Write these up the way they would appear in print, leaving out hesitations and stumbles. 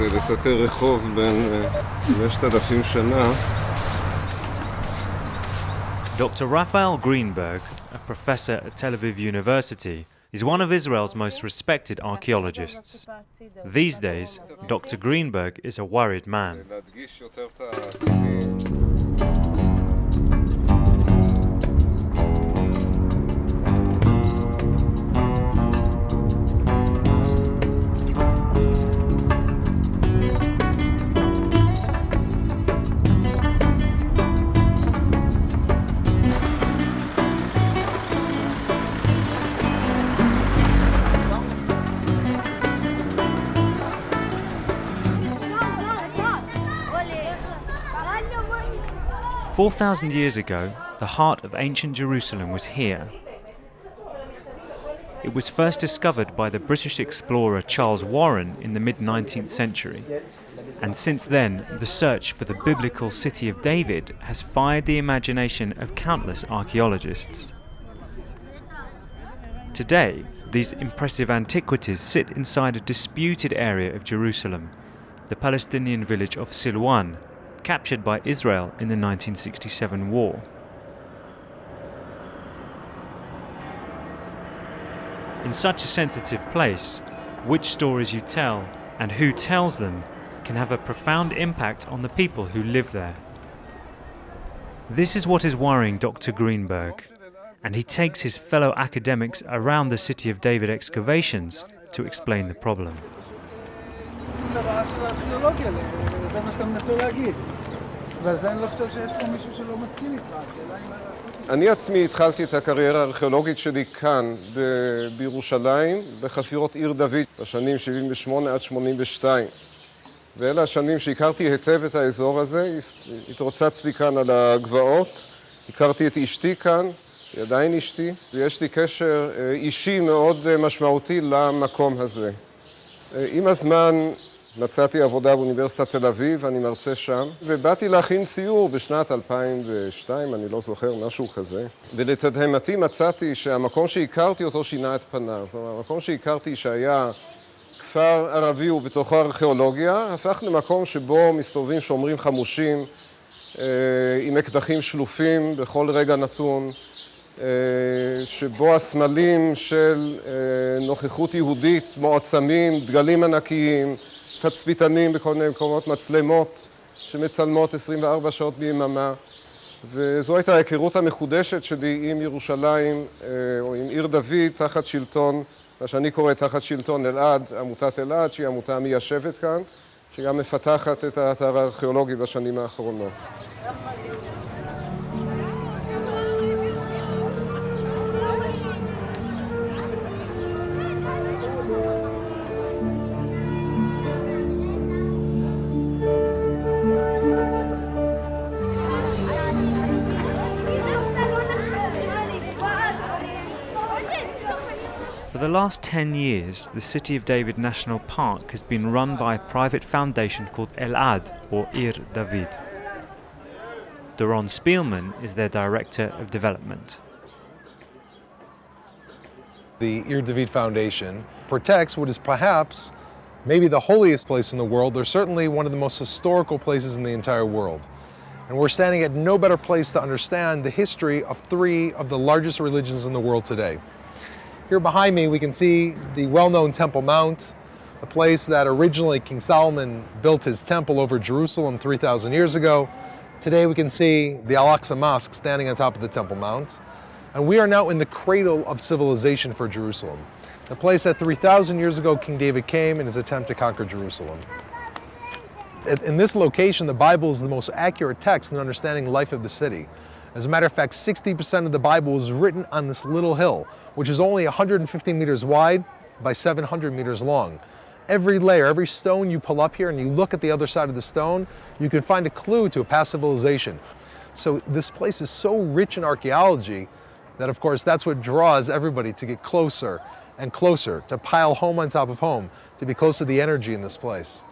זה לטאטא רחוב בין 5,000 שנה. Dr. Raphael Greenberg, a professor at Tel Aviv University, is one of Israel's most respected archaeologists. These days, Dr. Greenberg is a worried man. "4,000 years ago, the heart of ancient Jerusalem was here. It was first discovered by the British explorer Charles Warren in the mid-19th century, and since then, the search for the biblical city of David has fired the imagination of countless archaeologists. Today, these impressive antiquities sit inside a disputed area of Jerusalem, the Palestinian village of Silwan, captured by Israel in the 1967 war. In such a sensitive place, which stories you tell and who tells them can have a profound impact on the people who live there. This is what is worrying Dr. Greenberg, and he takes his fellow academics around the City of David excavations to explain the problem. אני עצמי התחלתי את הקריירה הארכיאולוגית שלי כאן בירושלים, בחפירות עיר דוד, בשנים 78 עד 82. ואלה השנים שהכרתי היטב את האזור הזה, התרוצצתי כאן על הגבעות, הכרתי את אשתי כאן, היא עדיין אשתי, ויש לי קשר אישי מאוד משמעותי למקום הזה. עם הזמן מצאתי עבודה באוניברסיטת תל אביב, אני מרצה שם, ובאתי להכין סיור בשנת 2002, אני לא זוכר, משהו כזה. ולתדהמתי מצאתי שהמקום שהכרתי אותו שינה את פניו. המקום שהכרתי שהיה כפר ערבי ובתוכו ארכיאולוגיה, הפך למקום שבו מסתובבים שומרים חמושים, עם אקדחים שלופים בכל רגע נתון, שבו הסמלים של נוכחות יהודית מועצמים, דגלים ענקיים, תצפיתנים בכל מיני מקומות, מצלמות שמצלמות 24 שעות ביממה. וזו הייתה ההיכרות המחודשת שלי עם ירושלים, או עם עיר דוד, תחת שלטון, מה שאני קורא תחת שלטון אלעד, עמותת אלעד, שהיא עמותה מיישבת כאן, שגם מפתחת את האתר הארכיאולוגי בשנים האחרונות. For the last 10 years, the City of David National Park has been run by a private foundation called Elad, or Ir David. Doron Spielman is their Director of Development. The Ir David Foundation protects what is perhaps maybe the holiest place in the world, or certainly one of the most historical places in the entire world. And we're standing at no better place to understand the history of three of the largest religions in the world today. Here behind me we can see the well-known Temple Mount, a place that originally King Solomon built his temple over Jerusalem 3,000 years ago. Today we can see the Al-Aqsa Mosque standing on top of the Temple Mount. And we are now in the cradle of civilization for Jerusalem, the place that 3,000 years ago King David came in his attempt to conquer Jerusalem. In this location, the Bible is the most accurate text in understanding the life of the city. As a matter of fact, 60% of the Bible was written on this little hill, which is only 150 meters wide by 700 meters long. Every layer, every stone you pull up here and you look at the other side of the stone, you can find a clue to a past civilization. So this place is so rich in archaeology that, of course, that's what draws everybody to get closer and closer, to pile home on top of home, to be close to the energy in this place.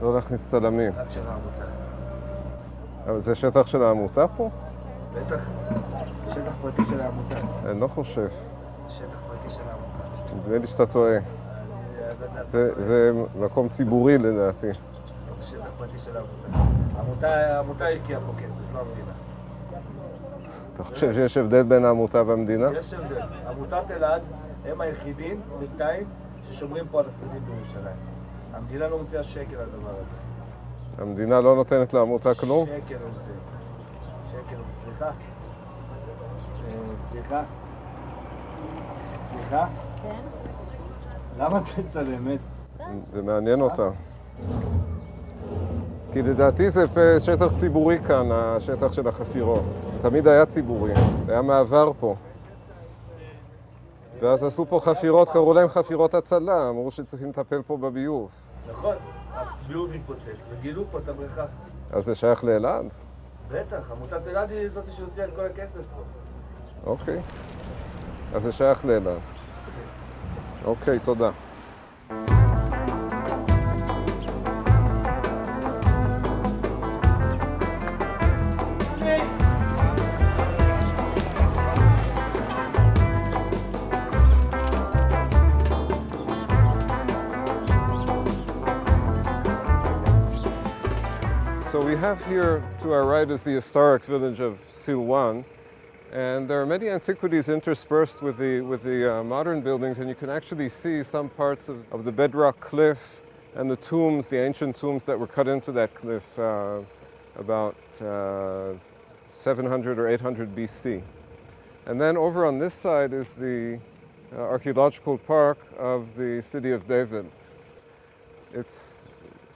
לא להכניס צלמים. רק של העמותה. אבל זה שטח של העמותה פה? בטח. שטח פרטי של העמותה. אני לא חושב. שטח פרטי של העמותה. נדמה לי שאתה טועה. זה מקום ציבורי לדעתי. זה שטח פרטי של העמותה. העמותה השקיעה פה כסף, לא המדינה. אתה חושב שיש הבדל בין העמותה והמדינה? יש הבדל. עמותת אלעד הם היחידים בינתיים ששומרים פה על השרידים בירושלים. המדינה לא מוציאה שקל על הדבר הזה. המדינה לא נותנת לעמותה כלום? שקל לא מוציאה. שקל לא מוציאה. סליחה? סליחה? סליחה? כן? למה את מצלמת? זה מעניין אותה. כי לדעתי זה שטח ציבורי כאן, השטח של החפירות. זה תמיד היה ציבורי, היה מעבר פה. ואז עשו פה חפירות, קראו להם חפירות הצלה, אמרו שצריכים לטפל פה בביוב. נכון, הביוב התפוצץ וגילו פה את הבריכה. אז זה שייך לאלעד? בטח, עמותת אלעד היא זאת שהוציאה את כל הכסף פה. אוקיי. אז זה שייך לאלעד. אוקיי, תודה. So we have here to our right is the historic village of Silwan, and there are many antiquities interspersed with the modern buildings, and you can actually see some parts of the bedrock cliff and the tombs, the ancient tombs that were cut into that cliff about 700 or 800 BC. And then over on this side is the archaeological park of the city of David. It's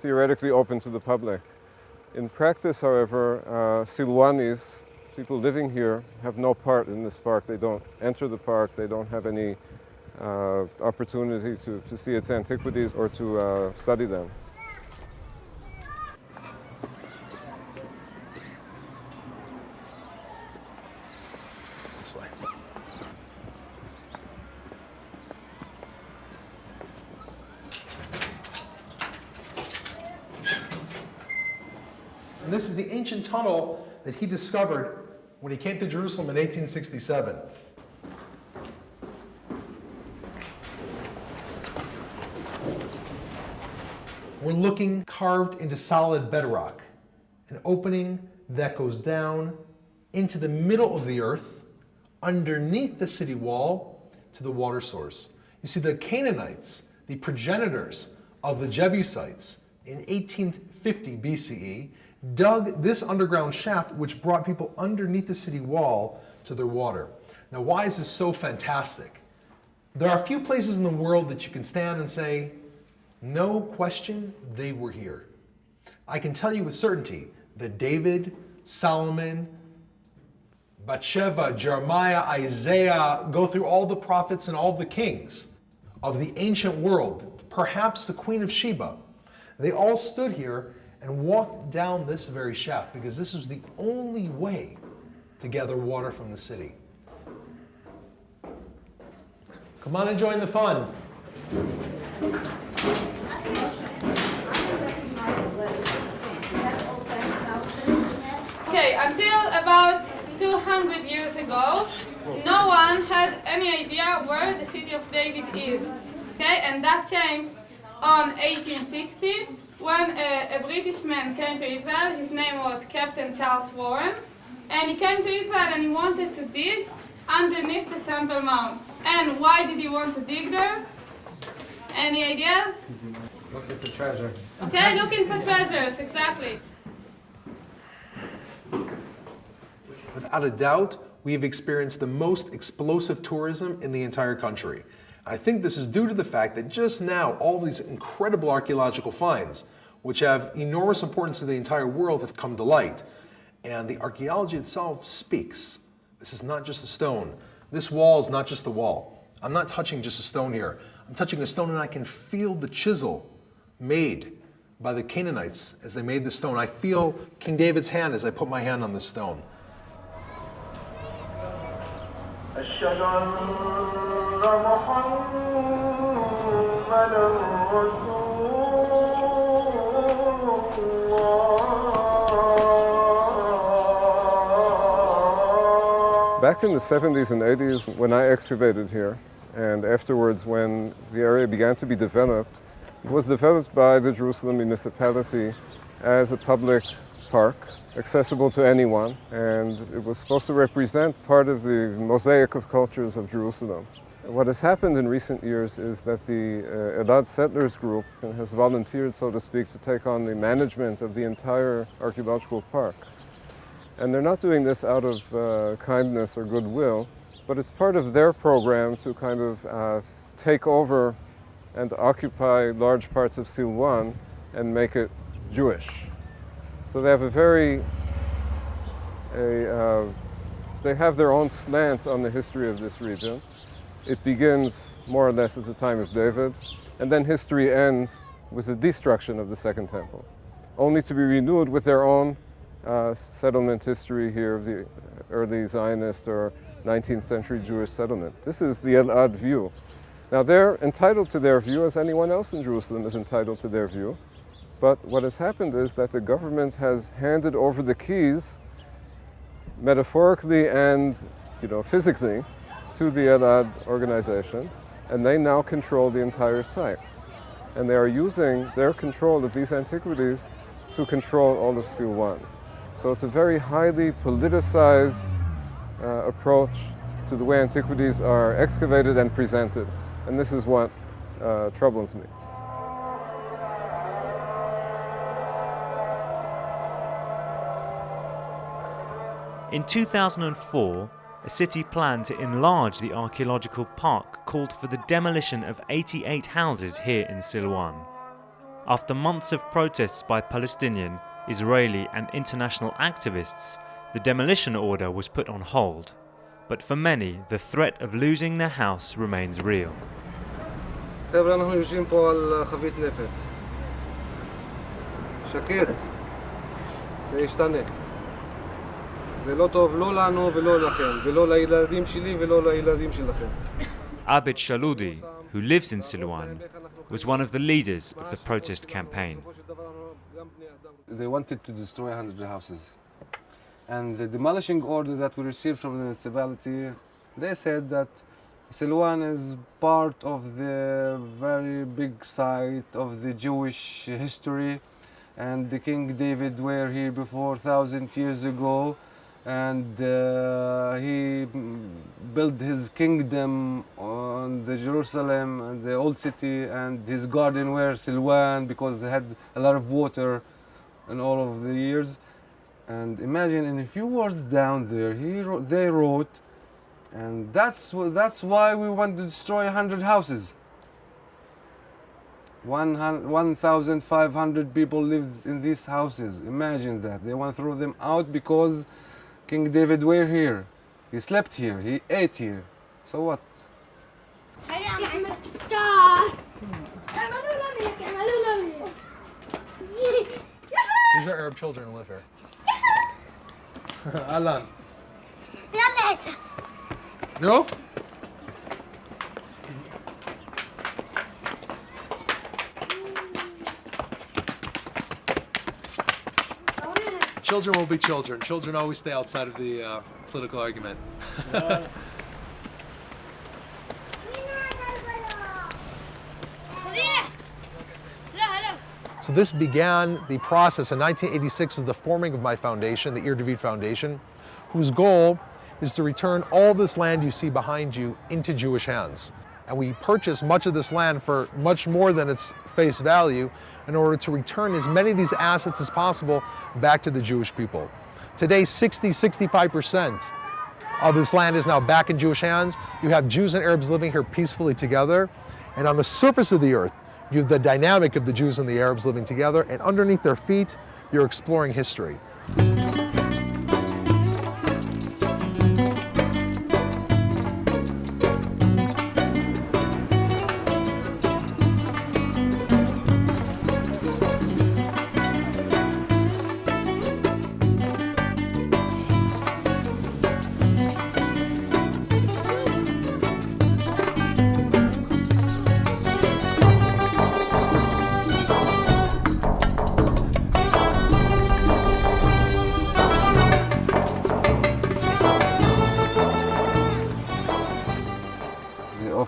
theoretically open to the public. In practice, however, Silwanis, people living here, have no part in this park. They don't enter the park. They don't have any opportunity to see its antiquities or to study them. This way. And this is the ancient tunnel that he discovered when he came to Jerusalem in 1867. We're looking carved into solid bedrock, an opening that goes down into the middle of the earth, underneath the city wall, to the water source. You see, the Canaanites, the progenitors of the Jebusites in 1850 BCE, dug this underground shaft which brought people underneath the city wall to their water. Now, why is this so fantastic? There are a few places in the world that you can stand and say, no question, they were here. I can tell you with certainty that David, Solomon, Bathsheba, Jeremiah, Isaiah, go through all the prophets and all the kings of the ancient world, perhaps the Queen of Sheba. They all stood here and walked down this very shaft because this was the only way to gather water from the city. Come on and join the fun. Okay, until about 200 years ago, no one had any idea where the city of David is. Okay, and that changed on 1860 when a British man came to Israel. His name was Captain Charles Warren, and he came to Israel and he wanted to dig underneath the Temple Mount. And why did he want to dig there? Any ideas? Looking for treasure. Okay, looking for treasures, exactly. Without a doubt, we have experienced the most explosive tourism in the entire country. I think this is due to the fact that just now all these incredible archaeological finds, which have enormous importance to the entire world, have come to light. And the archaeology itself speaks. This is not just a stone. This wall is not just a wall. I'm not touching just a stone here. I'm touching a stone and I can feel the chisel made by the Canaanites as they made the stone. I feel King David's hand as I put my hand on this stone. أشهد أن محمدًا رسول الله Back in the 70s and 80s, when I excavated here, and afterwards when the area began to be developed, it was developed by the Jerusalem municipality as a public park, accessible to anyone, and it was supposed to represent part of the mosaic of cultures of Jerusalem. What has happened in recent years is that the Elad Settlers Group has volunteered, so to speak, to take on the management of the entire archaeological park. And they're not doing this out of kindness or goodwill, but it's part of their program to kind of take over and occupy large parts of Silwan and make it Jewish. So they have they have their own slant on the history of this region. It begins more or less at the time of David, and then history ends with the destruction of the Second Temple, only to be renewed with their own settlement history here of the early Zionist or 19th century Jewish settlement. This is the Elad view. Now they're entitled to their view as anyone else in Jerusalem is entitled to their view, but what has happened is that the government has handed over the keys, metaphorically and physically, to the Elad organization, and they now control the entire site. And they are using their control of these antiquities to control all of Silwan. So it's a very highly politicized approach to the way antiquities are excavated and presented. And this is what troubles me. In 2004, a city plan to enlarge the archaeological park called for the demolition of 88 houses here in Silwan. After months of protests by Palestinian, Israeli and international activists, the demolition order was put on hold. But for many, the threat of losing their house remains real. חבר'ה, אנחנו יושבים פה על חבית נפץ. שקט. זה ישתנה. זה לא טוב לא לנו ולא לכם, ולא לילדים שלי ולא לילדים שלכם. Abid Shaludi, who lives in Silwan, was one of the leaders of the protest campaign. They wanted to destroy 100 houses. And the demolishing order that we received from the municipality, they said that Silwan is part of the very big site of the Jewish history, and the King David were here before 1,000 years ago, and he built his kingdom on the Jerusalem and the old city, and his garden were Silwan because they had a lot of water in all of the years. And imagine in a few words down there, they wrote, and that's why we want to destroy 100 houses. 1,500 people lived in these houses. Imagine that. They want to throw them out because King David were here. He slept here. He ate here. So what? These are Arab children who live here. Alan. No? Children will be children. Children always stay outside of the political argument. So this began the process in 1986 as the forming of my foundation, the Ir David Foundation, whose goal is to return all this land you see behind you into Jewish hands. And we purchased much of this land for much more than its face value in order to return as many of these assets as possible back to the Jewish people. Today, 65% of this land is now back in Jewish hands. You have Jews and Arabs living here peacefully together. And on the surface of the earth, you have the dynamic of the Jews and the Arabs living together. And underneath their feet, you're exploring history.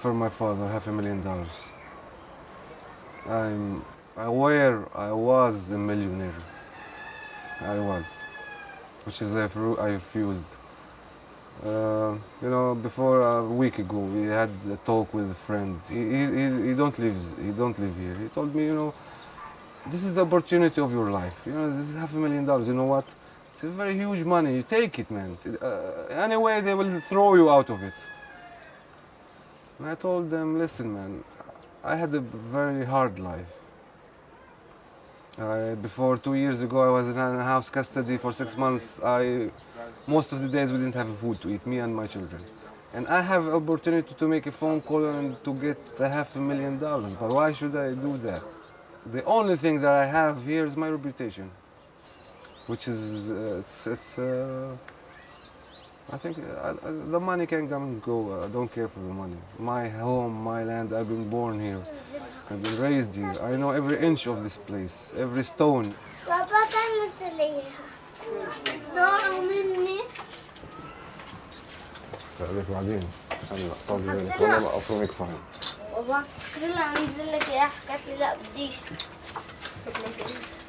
offer my father $500,000. I'm aware I was a millionaire. I was, which is I refused. Before a week ago, we had a talk with a friend. He don't live here. He told me, this is the opportunity of your life. This is $500,000. You know what? It's a very huge money. You take it, man. Anyway, they will throw you out of it. And I told them, listen, man, I had a very hard life. Before 2 years ago, I was in house custody for 6 months. Most of the days we didn't have food to eat, me and my children. And I have an opportunity to make a phone call and to get $500,000. But why should I do that? The only thing that I have here is my reputation, which is, I think the money can come and go. I don't care for the money. My home, my land, I've been born here. I've been raised here. I know every inch of this place, every stone. بابا كان مسليها دوروا مني عليك بعدين عشان طالب طالما أفهمك فهم. بابا كلها أنزل لك إياها حكت لي لا بديش.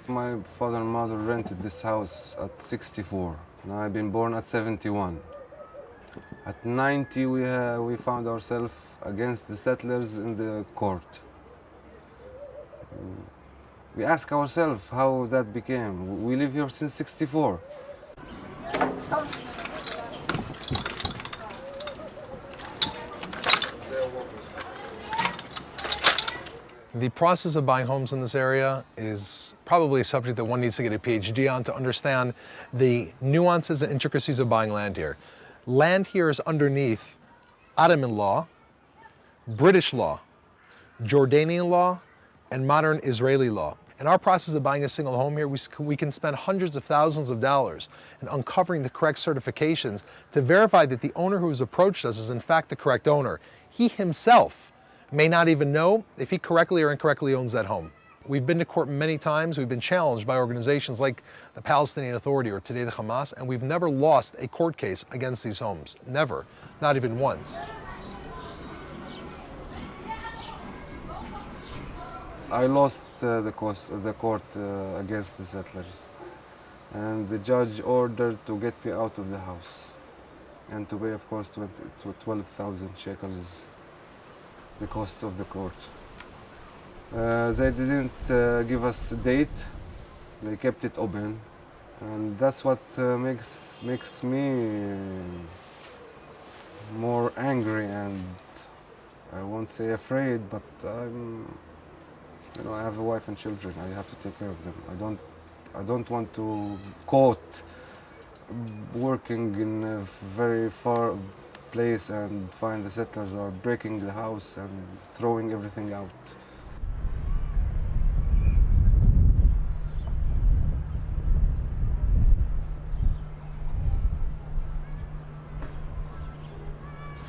My father and mother rented this house at 64. And I've been born at 71. At 90, we found ourselves against the settlers in the court. We ask ourselves how that became. We live here since 64. The process of buying homes in this area is probably a subject that one needs to get a PhD on to understand the nuances and intricacies of buying land here. Land here is underneath Ottoman law, British law, Jordanian law, and modern Israeli law. In our process of buying a single home here, we can spend hundreds of thousands of dollars in uncovering the correct certifications to verify that the owner who has approached us is in fact the correct owner. He himself may not even know if he correctly or incorrectly owns that home. We've been to court many times. We've been challenged by organizations like the Palestinian Authority or today the Hamas, and we've never lost a court case against these homes. Never, not even once. I lost the court against the settlers, and the judge ordered to get me out of the house and to pay, of course, 12,000 shekels, the cost of the court. They didn't give us a date. They kept it open, and that's what makes me more angry, and I won't say afraid, but I have a wife and children. I have to take care of them. I don't want to caught working in a very far place and find the settlers are breaking the house and throwing everything out.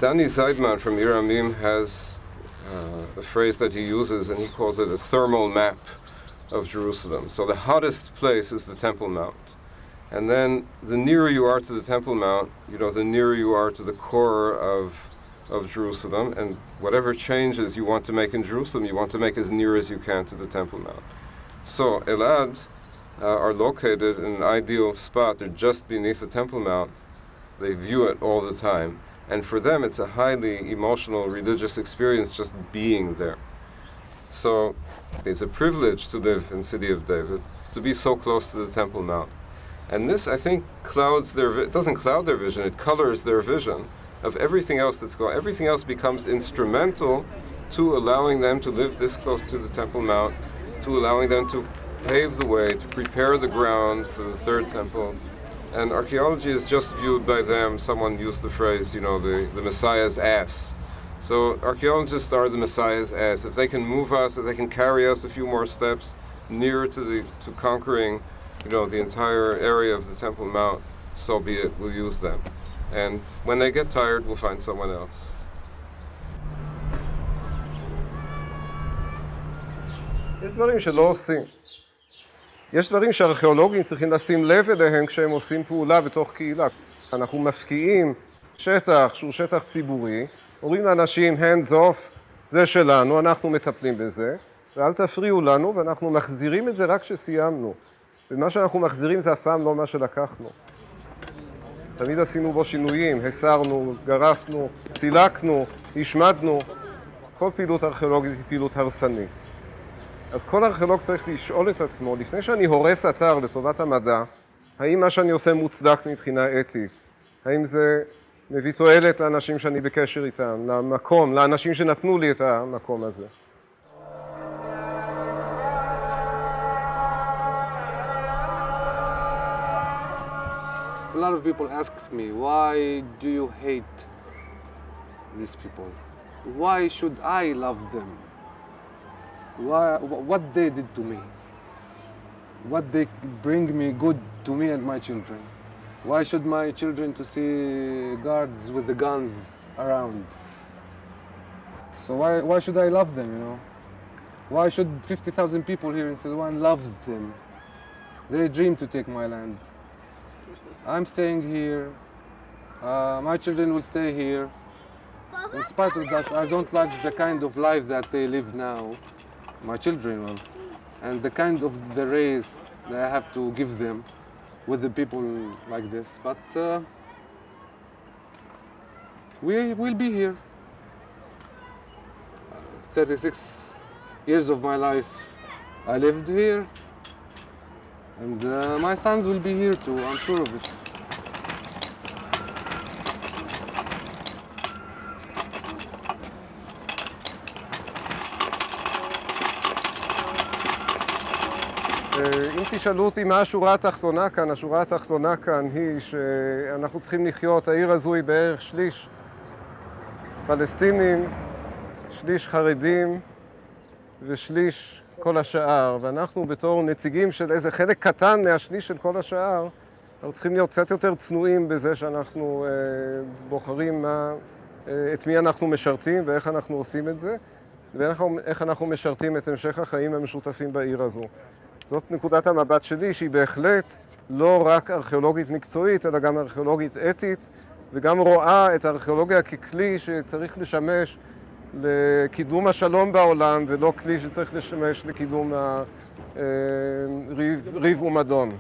Danny Zeidman from Iramim has a phrase that he uses, and he calls it a thermal map of Jerusalem. So the hottest place is the Temple Mount. And then the nearer you are to the Temple Mount, the nearer you are to the core of Jerusalem, and whatever changes you want to make in Jerusalem, you want to make as near as you can to the Temple Mount. So Elad are located in an ideal spot. They're just beneath the Temple Mount. They view it all the time. And for them, it's a highly emotional, religious experience just being there. So it's a privilege to live in the city of David, to be so close to the Temple Mount. And this, I think, it doesn't cloud their vision, it colors their vision of everything else that's going on. Everything else becomes instrumental to allowing them to live this close to the Temple Mount, to allowing them to pave the way, to prepare the ground for the third temple. And archaeology is just viewed by them, someone used the phrase, the Messiah's ass. So archaeologists are the Messiah's ass. If they can move us, if they can carry us a few more steps nearer to conquering, the entire area of the Temple Mount, so be it, we'll use them. And when they get tired, we'll find someone else. יש דברים שלא עושים. יש דברים שהארכיאולוגים צריכים לשים לב אליהם כשהם עושים פעולה בתוך קהילה. אנחנו מפקיעים שטח שהוא שטח ציבורי, אומרים לאנשים, hands off, זה שלנו, אנחנו מטפלים בזה, ואל תפריעו לנו, ואנחנו מחזירים את זה רק כשסיימנו. ומה שאנחנו מחזירים זה אף פעם לא מה שלקחנו. תמיד עשינו בו שינויים, הסרנו, גרפנו, סילקנו, השמדנו. כל פעילות ארכיאולוגית היא פעילות הרסנית. אז כל ארכיאולוג צריך לשאול את עצמו, לפני שאני הורס אתר לטובת המדע, האם מה שאני עושה מוצדק מבחינה אתית? האם זה מביא תועלת לאנשים שאני בקשר איתם, למקום, לאנשים שנתנו לי את המקום הזה? A lot of people ask me, why do you hate these people? Why should I love them? What they did to me? What they bring me good to me and my children? Why should my children to see guards with the guns around? So why should I love them, you know? Why should 50,000 people here in Silwan loves them? They dream to take my land. I'm staying here. My children will stay here. In spite of that, I don't like the kind of life that they live now. My children will. And the kind of the race that I have to give them with the people like this. But we will be here. 36 years of my life I lived here. And my sons will be here too, I'm sure of it. אם תשאלו אותי מה השורה התחתונה כאן, השורה התחתונה כאן היא שאנחנו צריכים לחיות, העיר הזו היא בערך שליש פלסטינים, שליש חרדים ושליש כל השאר, ואנחנו בתור נציגים של איזה חלק קטן מהשליש של כל השאר, אנחנו צריכים להיות קצת יותר צנועים בזה שאנחנו בוחרים את מי אנחנו משרתים ואיך אנחנו עושים את זה, ואיך אנחנו משרתים את המשך החיים המשותפים בעיר הזו. זאת נקודת המבט שלי, שהיא בהחלט לא רק ארכיאולוגית מקצועית, אלא גם ארכיאולוגית אתית, וגם רואה את הארכיאולוגיה ככלי שצריך לשמש לקידום השלום בעולם, ולא כלי שצריך לשמש לקידום ריב ומדון.